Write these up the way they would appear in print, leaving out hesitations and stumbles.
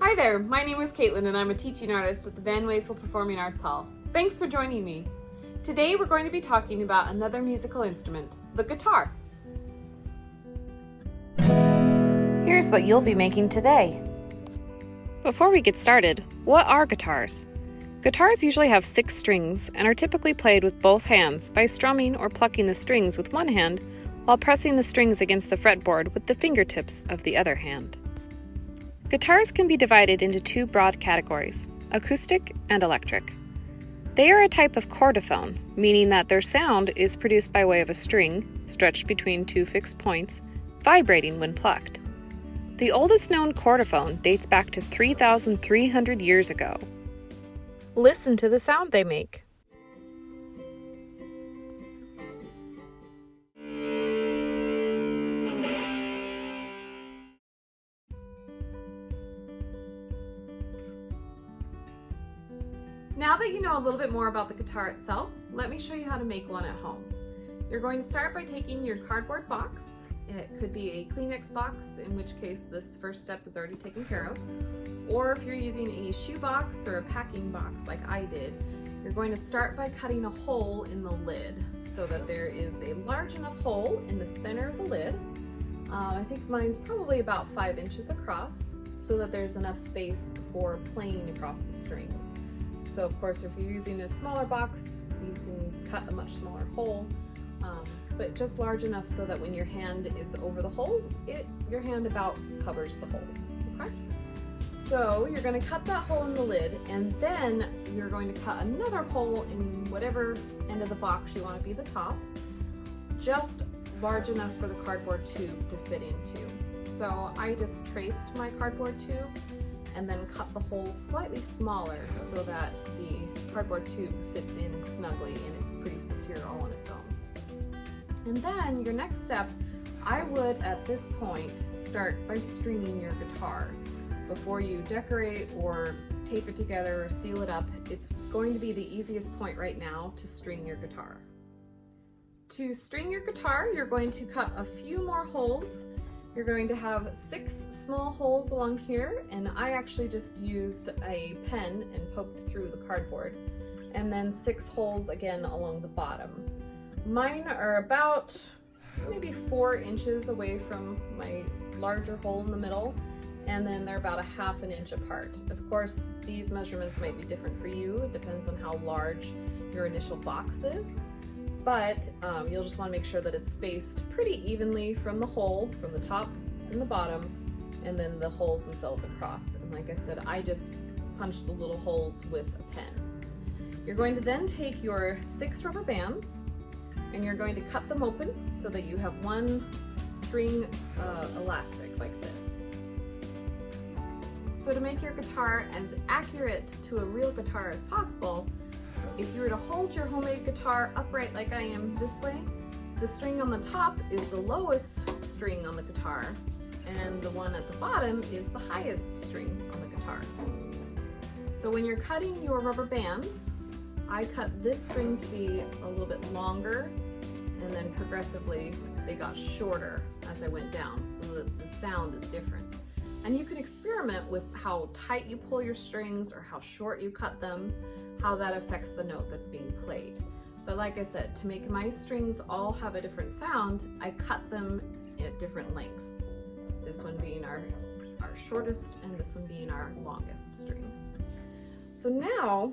Hi there, my name is Caitlin and I'm a teaching artist at the Wezel Performing Arts Hall. Thanks for joining me. Today we're going to be talking about another musical instrument, the guitar. Here's what you'll be making today. Before we get started, what are guitars? Guitars usually have 6 strings and are typically played with both hands by strumming or plucking the strings with one hand while pressing the strings against the fretboard with the fingertips of the other hand. Guitars can be divided into 2 broad categories, acoustic and electric. They are a type of chordophone, meaning that their sound is produced by way of a string, stretched between 2 fixed points, vibrating when plucked. The oldest known chordophone dates back to 3,300 years ago. Listen to the sound they make. Now that you know a little bit more about the guitar itself, let me show you how to make one at home. You're going to start by taking your cardboard box. It could be a Kleenex box, in which case this first step is already taken care of. Or if you're using a shoe box or a packing box like I did, you're going to start by cutting a hole in the lid so that there is a large enough hole in the center of the lid. I think mine's probably about 5 inches across, so that there's enough space for playing across the strings. So of course, if you're using a smaller box, you can cut a much smaller hole, but just large enough so that when your hand is over the hole, your hand about covers the hole, okay? So you're going to cut that hole in the lid, and then you're going to cut another hole in whatever end of the box you want to be the top, just large enough for the cardboard tube to fit into. So I just traced my cardboard tube and then cut the hole slightly smaller so that the cardboard tube fits in snugly and it's pretty secure all on its own. And then your next step, I would at this point start by stringing your guitar. Before you decorate or tape it together or seal it up, it's going to be the easiest point right now to string your guitar. To string your guitar, you're going to cut a few more holes. You're going to have 6 small holes along here, and I actually just used a pen and poked through the cardboard, and then 6 holes again along the bottom. Mine are about maybe 4 inches away from my larger hole in the middle, and then they're about 1/2 inch apart. Of course, these measurements might be different for you. It depends on how large your initial box is. But you'll just want to make sure that it's spaced pretty evenly from the hole, from the top and the bottom, and then the holes themselves across. And like I said, I just punched the little holes with a pen. You're going to then take your 6 rubber bands and you're going to cut them open so that you have one string elastic like this. So to make your guitar as accurate to a real guitar as possible, if you were to hold your homemade guitar upright like I am this way, the string on the top is the lowest string on the guitar, and the one at the bottom is the highest string on the guitar. So when you're cutting your rubber bands, I cut this string to be a little bit longer, and then progressively they got shorter as I went down so that the sound is different. And you can experiment with how tight you pull your strings or how short you cut them, how that affects the note that's being played. But like I said, to make my strings all have a different sound, I cut them at different lengths. This one being our shortest and this one being our longest string. So now,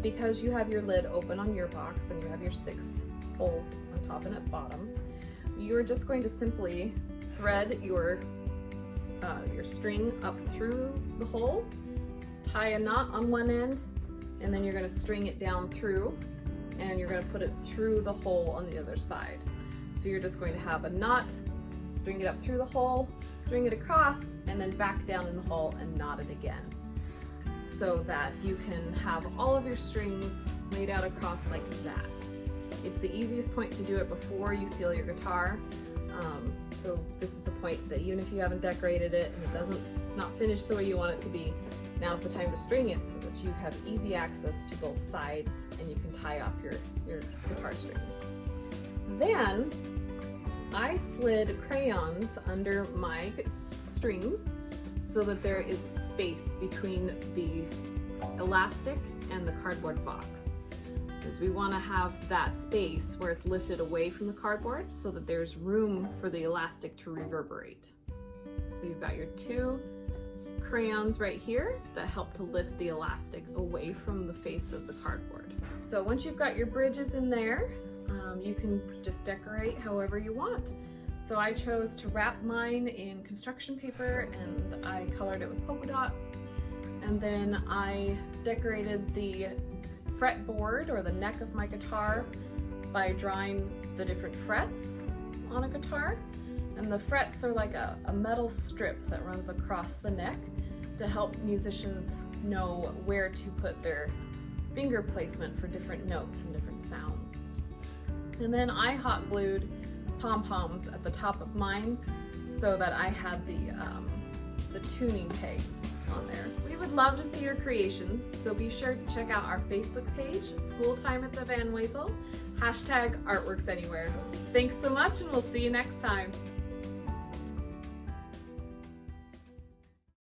because you have your lid open on your box and you have your 6 holes on top and at bottom, you're just going to simply thread your string up through the hole, tie a knot on one end, and then you're going to string it down through, and you're going to put it through the hole on the other side. So you're just going to have a knot, string it up through the hole, string it across, and then back down in the hole and knot it again, so that you can have all of your strings laid out across like that. It's the easiest point to do it before you seal your guitar. So this is the point that even if you haven't decorated it and it's not finished the way you want it to be, now's the time to string it so that you have easy access to both sides and you can tie off your guitar strings. Then I slid crayons under my strings so that there is space between the elastic and the cardboard box. Because we want to have that space where it's lifted away from the cardboard so that there's room for the elastic to reverberate. So you've got your two crayons right here that help to lift the elastic away from the face of the cardboard. So once you've got your bridges in there, you can just decorate however you want. So I chose to wrap mine in construction paper and I colored it with polka dots. And then I decorated the fretboard or the neck of my guitar by drawing the different frets on a guitar. And the frets are like a metal strip that runs across the neck to help musicians know where to put their finger placement for different notes and different sounds. And then I hot glued pom-poms at the top of mine so that I had the tuning pegs on there. We would love to see your creations, so be sure to check out our Facebook page, School Time at the Van Wezel, #ArtworksAnywhere. Thanks so much, and we'll see you next time.